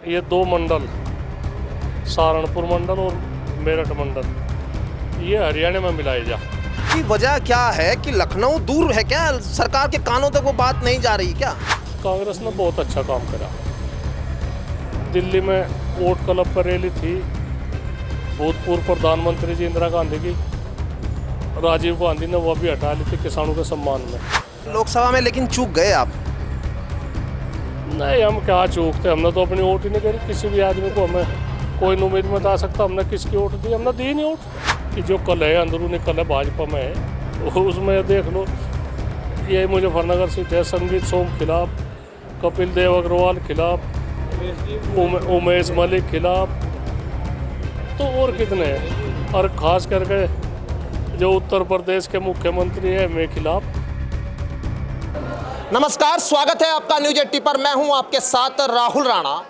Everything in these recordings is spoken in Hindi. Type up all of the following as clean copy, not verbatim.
ये दो मंडल, सहारनपुर मंडल और मेरठ मंडल, ये हरियाणा में मिलाए जा। की वजह क्या है कि लखनऊ दूर है क्या? सरकार के कानों तक वो बात नहीं जा रही क्या? कांग्रेस ने बहुत अच्छा काम करा। दिल्ली में वोट क्लब पर रैली थी, भूतपूर्व प्रधानमंत्री जी इंदिरा गांधी की, राजीव गांधी ने वो भी हटा ली थी किसानों के सम्मान में। लोकसभा में लेकिन चूक गए आप। नहीं, हम क्या चूकते, हमने तो अपनी वोट ही नहीं करी। किसी भी आदमी को हमें कोई उम्मीद में बता सकता हमने किसकी वोट दी? हमने दी नहीं वोट। कि जो कल है, अंदरूनी कल है भाजपा में है, उसमें देख लो, ये मुजफ्फरनगर सीट है, संगीत सोम खिलाफ, कपिल देव अग्रवाल खिलाफ, उमेश मलिक खिलाफ, तो और कितने हैं। और ख़ास करके जो उत्तर प्रदेश के मुख्यमंत्री है मैं खिलाफ। नमस्कार, स्वागत है आपका न्यूज 80 पर। मैं हूं आपके साथ राहुल राणा।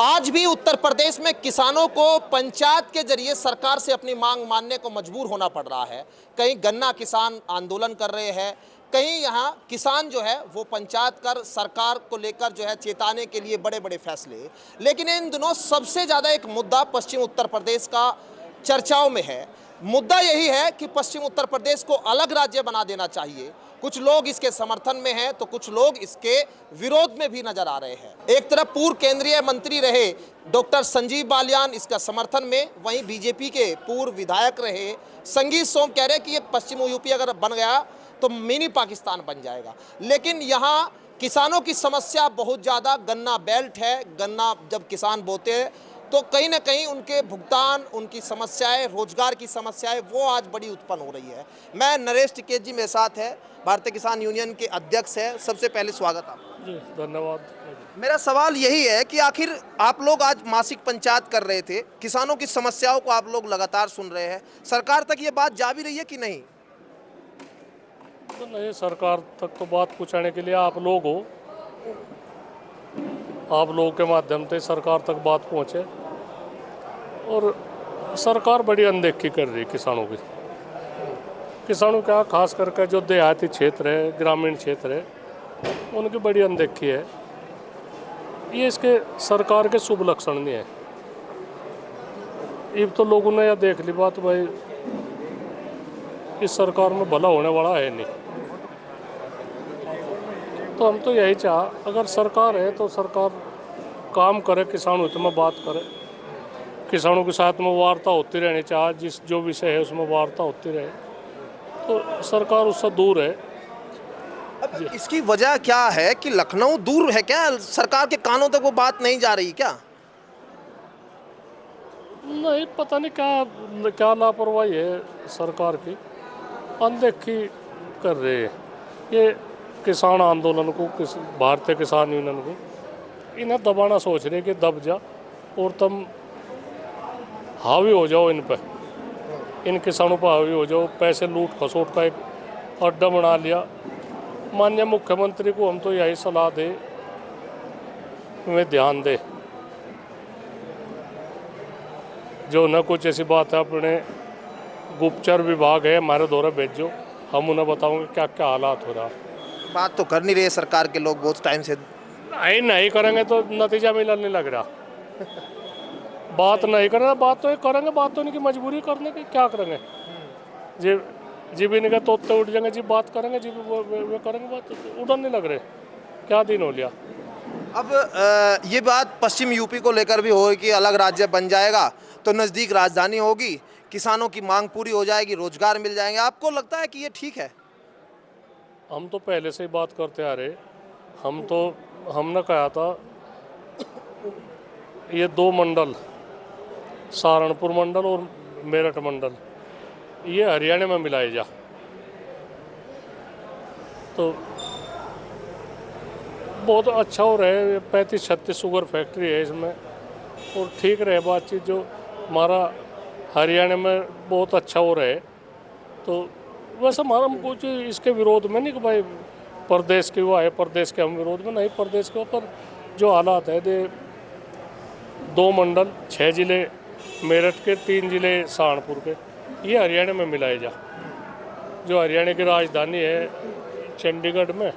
आज भी उत्तर प्रदेश में किसानों को पंचायत के जरिए सरकार से अपनी मांग मानने को मजबूर होना पड़ रहा है। कहीं गन्ना किसान आंदोलन कर रहे हैं, कहीं यहाँ किसान जो है वो पंचायत कर सरकार को लेकर जो है चेताने के लिए बड़े बड़े फैसले। लेकिन इन दिनों सबसे ज़्यादा एक मुद्दा पश्चिम उत्तर प्रदेश का चर्चाओं में है। मुद्दा यही है कि पश्चिम उत्तर प्रदेश को अलग राज्य बना देना चाहिए। कुछ लोग इसके समर्थन में हैं तो कुछ लोग इसके विरोध में भी नजर आ रहे हैं। एक तरफ पूर्व केंद्रीय मंत्री रहे डॉक्टर संजीव बालियान इसका समर्थन में, वहीं बीजेपी के पूर्व विधायक रहे संगीत सोम कह रहे हैं कि ये पश्चिम यूपी अगर बन गया तो मिनी पाकिस्तान बन जाएगा। लेकिन यहाँ किसानों की समस्या बहुत ज़्यादा, गन्ना बेल्ट है, गन्ना जब किसान बोते हैं तो कहीं ना कहीं उनके भुगतान, उनकी समस्याएं, रोजगार की समस्याएं वो आज बड़ी उत्पन्न हो रही है। मैं नरेश टिकेत जी मेरे साथ है, भारतीय किसान यूनियन के अध्यक्ष है। सबसे पहले स्वागत आप जी, धन्यवाद। मेरा सवाल यही है कि आखिर आप लोग आज मासिक पंचायत कर रहे थे, किसानों की समस्याओं को आप लोग लगातार सुन रहे हैं, सरकार तक ये बात जा भी रही है कि नहीं? तो नहीं, सरकार तक तो बात पहुँचाने के लिए आप लोग हो, आप लोगों के माध्यम से सरकार तक बात पहुँचे। और सरकार बड़ी अनदेखी कर रही है किसानों की। किसानों का खास करके जो देहाती क्षेत्र है, ग्रामीण क्षेत्र है, उनकी बड़ी अनदेखी है। ये इसके सरकार के शुभ लक्षण नहीं है। अब तो लोगों ने यह देख ली बात, भाई इस सरकार में भला होने वाला है नहीं। तो हम तो यही चाह, अगर सरकार है तो सरकार काम करे, किसानों हित में बात करे, किसानों के साथ में वार्ता होती रहनी चाहिए। जिस जो विषय है उसमें वार्ता होती रहे, तो सरकार उससे दूर है। अब इसकी वजह क्या है कि लखनऊ दूर है क्या? सरकार के कानों तक वो बात नहीं जा रही क्या? नहीं, पता नहीं क्या क्या लापरवाही है सरकार की, अनदेखी कर रहे हैं। ये किसान आंदोलन को, भारतीय किसान यूनियन को इन्हें दबाना सोच रहे कि दब जा और तुम हावी हो जाओ इन पे, इन किसानों पर हावी हो जाओ। पैसे लूट खसोट का एक अड्डा बना लिया। माननीय मुख्यमंत्री को हम तो यही सलाह दे, वे ध्यान दे। जो न कुछ ऐसी बात है, अपने गुप्तचर विभाग है हमारे द्वारा भेजो, हम उन्हें बताओगे क्या क्या हालात हो रहा। बात तो कर नहीं रहे सरकार के लोग बहुत टाइम से। नहीं करेंगे तो नतीजा मिलने नहीं लग रहा। बात नहीं करेंगे, बात तो करेंगे, बात तो इनकी मजबूरी करने की, क्या करेंगे जी भी इनके तोते उठ जाएंगे, जी बात करेंगे, जी वे करेंगे, बात उड़न नहीं लग रहे। क्या दिन हो लिया। अब ये बात पश्चिम यूपी को लेकर भी हो कि अलग राज्य बन जाएगा तो नज़दीक राजधानी होगी, किसानों की मांग पूरी हो जाएगी, रोजगार मिल जाएंगे। आपको लगता है कि ये ठीक है? हम तो पहले से ही बात करते आ रहे। हमने कहा था ये दो मंडल, सहारनपुर मंडल और मेरठ मंडल, ये हरियाणा में मिलाए जा। तो बहुत अच्छा हो रहा है। 35-36 शुगर फैक्ट्री है इसमें, और ठीक रहे बातचीत। जो हमारा हरियाणा में बहुत अच्छा हो रहा है। तो वैसे हमारा कुछ इसके विरोध में नहीं कि भाई प्रदेश के वो है, प्रदेश के हम विरोध में नहीं। प्रदेश के ऊपर जो हालात है, दो मंडल, 6 ज़िले मेरठ के, 3 ज़िले सहारनपुर के, ये हरियाणा में मिलाए जा। जो हरियाणा की राजधानी है चंडीगढ़ में,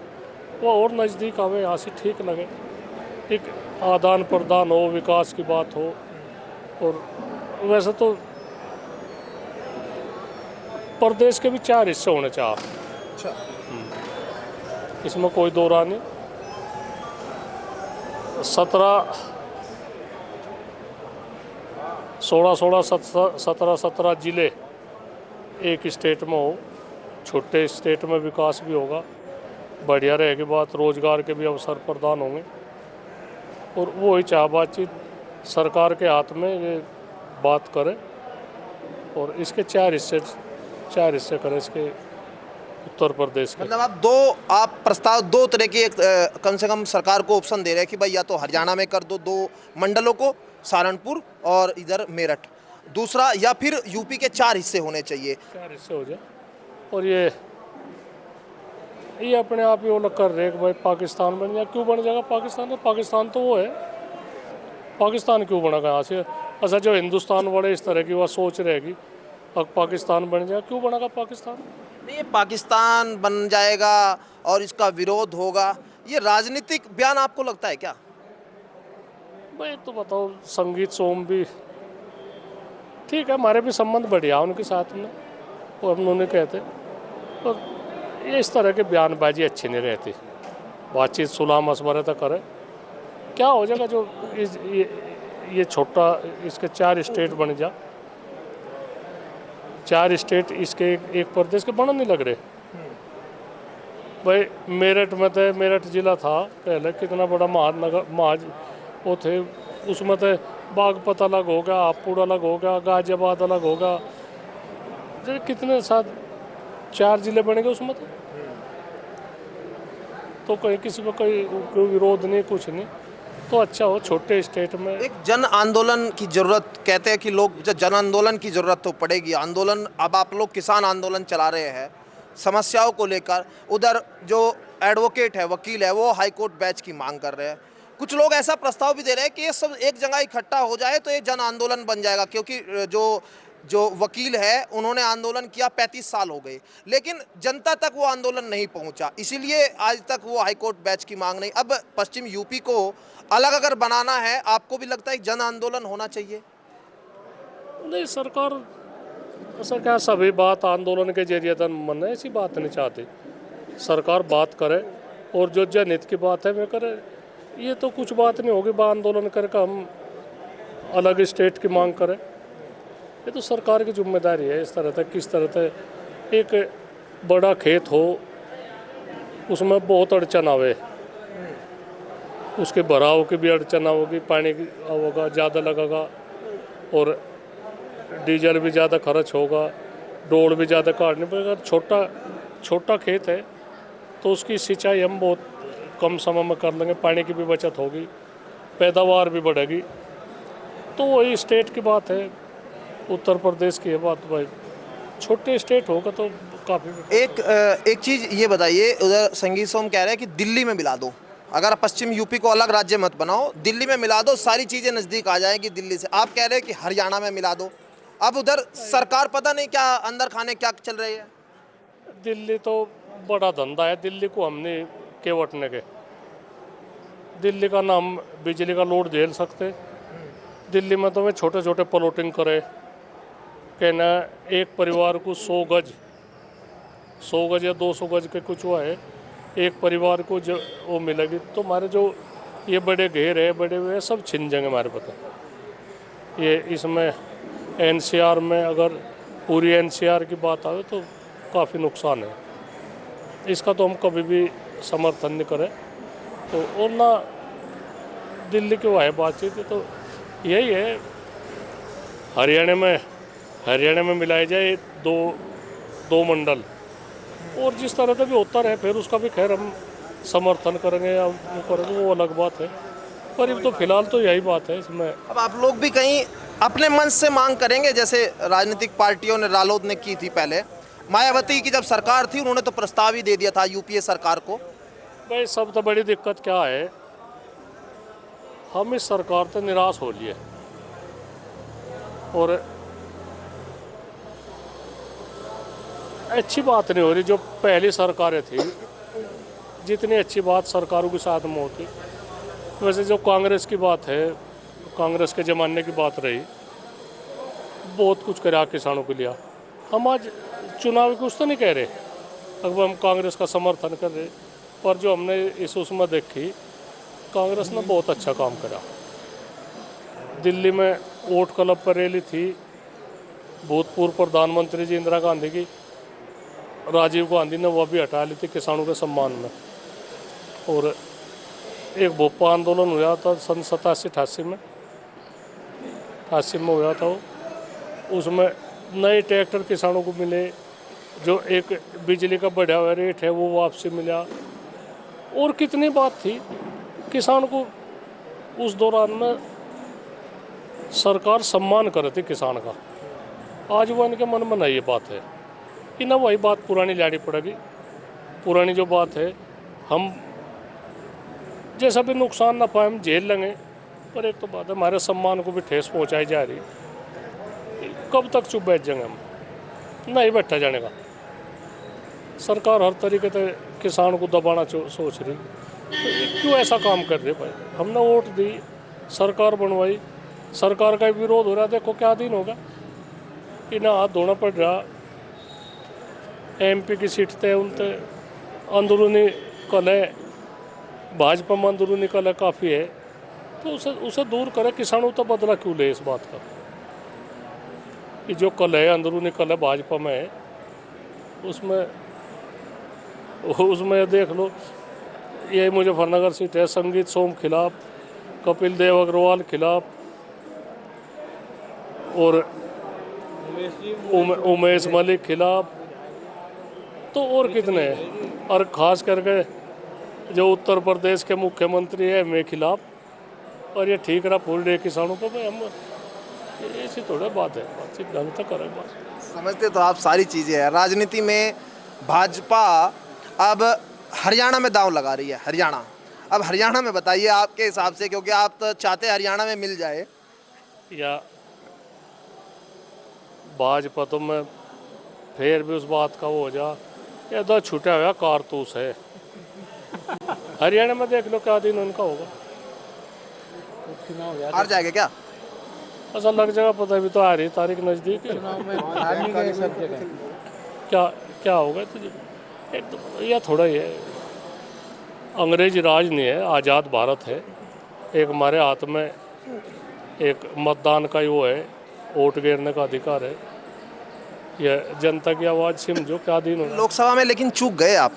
वो और नज़दीक आवे, यहाँ से ठीक लगे, एक आदान प्रदान हो, विकास की बात हो। और वैसे तो प्रदेश के भी 4 हिस्से होने चाहिए, अच्छा, इसमें कोई दो राय नहीं। 17 जिले एक स्टेट में हो, छोटे स्टेट में विकास भी होगा, बढ़िया रहेगी बात, रोजगार के भी अवसर प्रदान होंगे। और वो ही चाह बातचीत सरकार के हाथ में ये बात करे और इसके 4 हिस्से करें इसके उत्तर प्रदेश के। मतलब आप प्रस्ताव दो तरह के कम से कम सरकार को ऑप्शन दे रहे हैं कि भाई या तो हरियाणा में कर दो 2 मंडलों को, सहारनपुर और इधर मेरठ, दूसरा या फिर यूपी के 4 हिस्से होने चाहिए। 4 हिस्से हो जाए। और ये अपने आप ही वो लोग कर रहे हैं कि भाई पाकिस्तान बन जाए। क्यों बन जाएगा पाकिस्तान? पाकिस्तान तो वो है, पाकिस्तान क्यों बना यहाँ से? अच्छा, जो हिंदुस्तान बड़े इस तरह की वह सोच रहेगी अब पाकिस्तान बन जाए, क्यों बनेगा पाकिस्तान? नहीं, ये पाकिस्तान बन जाएगा और इसका विरोध होगा, ये राजनीतिक बयान आपको लगता है क्या? भाई तो बताओ, संगीत सोम भी ठीक है, हमारे भी संबंध बढ़िया उनके साथ में, वो हम उन्हें कहते। और ये इस तरह के बयानबाजी अच्छी नहीं रहती, बातचीत सुलह मशवरे तक करे, क्या हो जाएगा। जो ये छोटा, इसके 4 स्टेट बन जा, 4 स्टेट इसके एक प्रदेश के बना नहीं लग रहे। भाई मेरठ में थे, मेरठ जिला था पहले, कितना बड़ा महाज वो थे, उसमें थे बागपत अलग हो गया, हापुड़ अलग हो गया, गाजियाबाद अलग हो गया, जो कितने साथ 4 जिले बनेंगे उसमें तो कहीं किसी में कोई विरोध नहीं, कुछ नहीं, तो अच्छा हो छोटे स्टेट में। एक जन आंदोलन की जरूरत कहते हैं कि लोग, जन आंदोलन की जरूरत तो पड़ेगी। आंदोलन, अब आप लोग किसान आंदोलन चला रहे हैं समस्याओं को लेकर, उधर जो एडवोकेट है, वकील है, वो हाई कोर्ट बैच की मांग कर रहे हैं। कुछ लोग ऐसा प्रस्ताव भी दे रहे हैं कि ये सब एक जगह इकट्ठा हो जाए तो ये जन आंदोलन बन जाएगा, क्योंकि जो वकील है उन्होंने आंदोलन किया 35 साल हो गए, लेकिन जनता तक वो आंदोलन नहीं पहुंचा, इसीलिए आज तक वो हाईकोर्ट बैच की मांग नहीं। अब पश्चिम यूपी को अलग अगर बनाना है, आपको भी लगता है जन आंदोलन होना चाहिए? नहीं, सरकार ऐसा क्या सभी बात आंदोलन के जरिए तो मन ऐसी बात नहीं चाहती। सरकार बात करे और जो जनहित की बात है वे करे। ये तो कुछ बात नहीं होगी आंदोलन करके हम अलग स्टेट की मांग करें, ये तो सरकार की जिम्मेदारी है। इस तरह तक किस तरह तक एक बड़ा खेत हो, उसमें बहुत अड़चन आवे, उसके भराव की भी अड़चन होगी, पानी की होगा ज़्यादा लगेगा और डीजल भी ज़्यादा खर्च होगा, डोल भी ज़्यादा काटनी पड़ेगा। छोटा खेत है तो उसकी सिंचाई हम बहुत कम समय में कर लेंगे, पानी की भी बचत होगी, पैदावार भी बढ़ेगी। तो वही स्टेट की बात है, उत्तर प्रदेश की है बात। भाई छोटे स्टेट होगा तो काफ़ी। एक चीज़ ये बताइए, उधर संगीत सोम कह रहे हैं कि दिल्ली में मिला दो, अगर पश्चिम यूपी को अलग राज्य मत बनाओ, दिल्ली में मिला दो, सारी चीज़ें नज़दीक आ जाएंगी दिल्ली से। आप कह रहे हैं कि हरियाणा में मिला दो। अब उधर सरकार पता नहीं क्या अंदर खाने क्या चल रही है। दिल्ली तो बड़ा धंधा है, दिल्ली को हमने केवटने के, दिल्ली का नाम बिजली का लोड झेल सकते। दिल्ली में तो वे छोटे छोटे प्लॉटिंग करे, कहना एक परिवार को 100 गज या 200 गज के कुछ हुआ है, एक परिवार को जो वो मिलेगी। तो हमारे जो ये बड़े घेर है, बड़े हुए सब छिन जाएंगे हमारे पता। ये इसमें एनसीआर में अगर पूरी एनसीआर की बात आए तो काफ़ी नुकसान है, इसका तो हम कभी भी समर्थन नहीं करें। तो और ना दिल्ली की है बातचीत, तो यही है हरियाणा में मिलाए जाए दो मंडल, और जिस तरह से भी होता रहे फिर उसका भी खैर हम समर्थन करेंगे या करेंगे, वो अलग बात है। पर ये तो फिलहाल तो यही बात है इसमें। अब आप लोग भी कहीं अपने मन से मांग करेंगे, जैसे राजनीतिक पार्टियों ने, रालोद ने की थी पहले, मायावती की जब सरकार थी उन्होंने तो प्रस्ताव ही दे दिया था यूपीए सरकार को। भाई सब तो बड़ी दिक्कत क्या है, हम इस सरकार से निराश हो लिए और अच्छी बात नहीं हो रही। जो पहली सरकारें थी, जितनी अच्छी बात सरकारों के साथ में होती, वैसे जो कांग्रेस की बात है, कांग्रेस के ज़माने की बात रही, बहुत कुछ करा किसानों के लिए। हम आज चुनाव कुछ तो नहीं कह रहे, अब हम कांग्रेस का समर्थन कर रहे, पर जो हमने इस उसमें देखी, कांग्रेस ने बहुत अच्छा काम करा। दिल्ली में वोट क्लब पर रैली थी, भूतपूर्व प्रधानमंत्री जी इंदिरा गांधी की, राजीव गांधी ने वह भी हटा ली थी किसानों के सम्मान में। और एक भोपाल आंदोलन हुआ था सन 87-88 में, 88 में हुआ था वो। उसमें नए ट्रैक्टर किसानों को मिले, जो एक बिजली का बढ़ा हुआ रेट है वो वापसी मिला, और कितनी बात थी। किसान को उस दौरान में सरकार सम्मान कर रही थी किसान का। आज वो इनके मन में नहीं ये बात है कि ना वही बात पुरानी लाड़ी पड़ेगी। पुरानी जो बात है, हम जैसा भी नुकसान ना पाए हम झेल लेंगे, पर एक तो बात है हमारे सम्मान को भी ठेस पहुंचाई जा रही। कब तक चुप बैठ जाएंगे हम? नहीं बैठा जाने का। सरकार हर तरीके से किसान को दबाना सोच रही, तो क्यों ऐसा काम कर रहे भाई? हमने वोट दी, सरकार बनवाई, सरकार का विरोध हो रहा, देखो क्या दिन होगा। इन्हें हाथ धोना पड़ रहा। MP की सीट थे उनते अंदरूनी कलह, भाजपा में अंदरूनी कलह काफ़ी है, तो उसे दूर करे। किसानों तो बदला क्यों ले इस बात का? कि जो कलह है, अंदरूनी कलह भाजपा में है, उसमें देख लो, ये मुजफ्फरनगर सीट है, संगीत सोम खिलाफ, कपिल देव अग्रवाल खिलाफ, और उमेश मलिक खिलाफ, तो और कितने हैं। और ख़ास करके जो उत्तर प्रदेश के मुख्यमंत्री है मैं खिलाफ, और ये ठीक रहा फूल डे किसानों को। भाई हम ऐसी थोड़ा बात है, बातचीत ढंग तक करें बात। समझते तो आप सारी चीज़ें हैं। राजनीति में भाजपा अब हरियाणा में दांव लगा रही है। हरियाणा, अब हरियाणा में बताइए आपके हिसाब से, क्योंकि आप तो चाहते हरियाणा में मिल जाए। या भाजपा तो मैं फिर भी उस बात का वो हो जा, ये तो छूटा हुआ कारतूस है। हरियाणा में देख लो क्या दिन उनका होगा। हार जाएगा क्या? ऐसा लग जाएगा, पता भी तो आ रही तारीख नज़दीक है। क्या होगा तुझे? एक तो यह थोड़ा ही है, अंग्रेज राज नहीं है, आज़ाद भारत है। एक हमारे हाथ में एक मतदान का वो है, वोट गिरने का अधिकार है। यह जनता की आवाज़ समझो क्या दिन हो। लोकसभा में लेकिन चूक गए आप।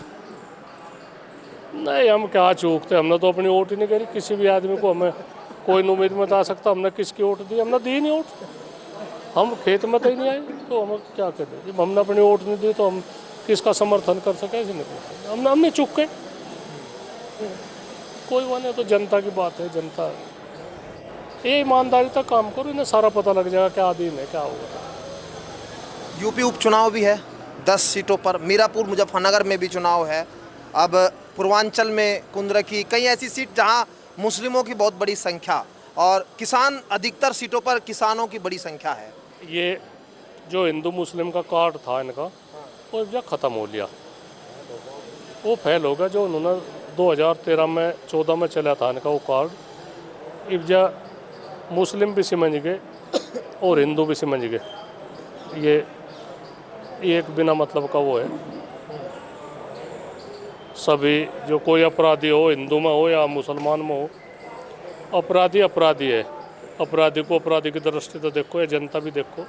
नहीं, हम क्या चूकते, हमने तो अपनी वोट ही नहीं करी। किसी भी आदमी को हमें कोई उम्मीद में बता सकता हमने किसकी वोट दी? हमने दी नहीं वोट, हम खेत में तो ही नहीं आए, तो हम क्या करें? जब हमने अपनी वोट नहीं दी तो हम किसका समर्थन कर सके? ऐसे नहीं, हमने चूक गए। कोई वो नहीं, तो जनता की बात है। जनता ये ईमानदारी तक काम करो, इन्हें सारा पता लग जाएगा क्या दिन है, क्या होगा। यूपी उपचुनाव भी है 10 सीटों पर, मीरापुर मुजफ्फरनगर में भी चुनाव है। अब पूर्वांचल में कुंद्रकी, कई ऐसी सीट जहां मुस्लिमों की बहुत बड़ी संख्या और किसान, अधिकतर सीटों पर किसानों की बड़ी संख्या है। ये जो हिंदू मुस्लिम का कार्ड था इनका, वो अब ख़त्म हो लिया, वो फेल हो गया। जो उन्होंने 2013 में 14 में चला था इनका वो कार्ड, अब जा मुस्लिम भी समझ गए और हिंदू भी समझ गए। ये एक बिना मतलब का वो है। सभी जो कोई अपराधी हो, हिंदू में हो या मुसलमान में हो, अपराधी अपराधी है। अपराधी को अपराधी की दृष्टि से देखो, या जनता भी देखो,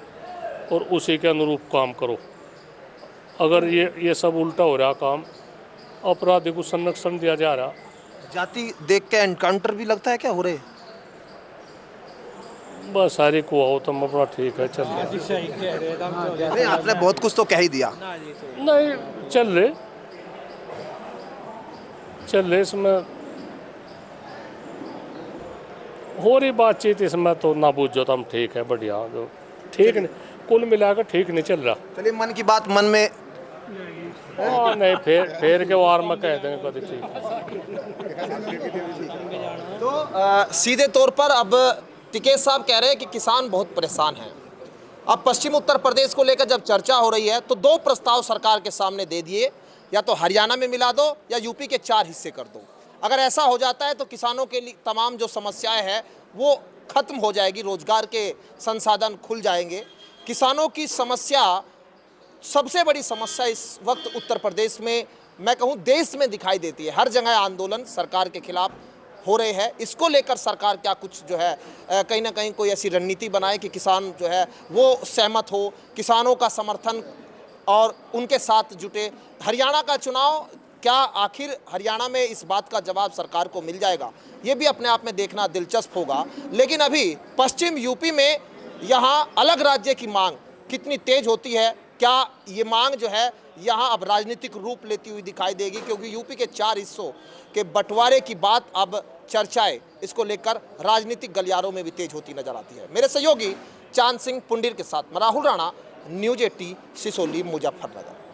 और उसी के अनुरूप काम करो। अगर ये सब उल्टा हो रहा काम, अपराधी को संरक्षण दिया जा रहा। जाति देख के एनकाउंटर भी लगता है क्या हो रहे? बस सारी को हो तो अपना ठीक है, चल रहे। नहीं, आपने बहुत कुछ तो कह ही दिया। नहीं, चल रहे इसमें हो रही बातचीत, इसमें तो ना बूझो तो हम ठीक है, बढ़िया। जो ठीक नहीं, कुल मिलाकर ठीक नहीं चल रहा। चलिए, मन की बात मन में। नहीं, फेर के वार में कह देंगे कभी ठीक। तो सीधे तौर पर अब टिकैत साहब कह रहे हैं कि किसान बहुत परेशान हैं। अब पश्चिम उत्तर प्रदेश को लेकर जब चर्चा हो रही है, तो 2 प्रस्ताव सरकार के सामने दे दिए, या तो हरियाणा में मिला दो या यूपी के 4 हिस्से कर दो। अगर ऐसा हो जाता है तो किसानों के लिए तमाम जो समस्याएं हैं वो खत्म हो जाएगी, रोजगार के संसाधन खुल जाएंगे। किसानों की समस्या, सबसे बड़ी समस्या इस वक्त उत्तर प्रदेश में, मैं कहूँ देश में दिखाई देती है। हर जगह आंदोलन सरकार के खिलाफ हो रहे हैं। इसको लेकर सरकार क्या कुछ जो है कहीं ना कहीं कोई ऐसी रणनीति बनाए कि किसान जो है वो सहमत हो, किसानों का समर्थन और उनके साथ जुटे। हरियाणा का चुनाव, क्या आखिर हरियाणा में इस बात का जवाब सरकार को मिल जाएगा, ये भी अपने आप में देखना दिलचस्प होगा। लेकिन अभी पश्चिम यूपी में यहाँ अलग राज्य की मांग कितनी तेज होती है, क्या ये मांग जो है यहाँ अब राजनीतिक रूप लेती हुई दिखाई देगी, क्योंकि यूपी के 4 हिस्सों के बंटवारे की बात अब चर्चाएं इसको लेकर राजनीतिक गलियारों में भी तेज होती नजर आती है। मेरे सहयोगी चांद सिंह पुंडीर के साथ मैं राहुल राणा, न्यूज़ 18 सिसोली, मुजफ्फरनगर।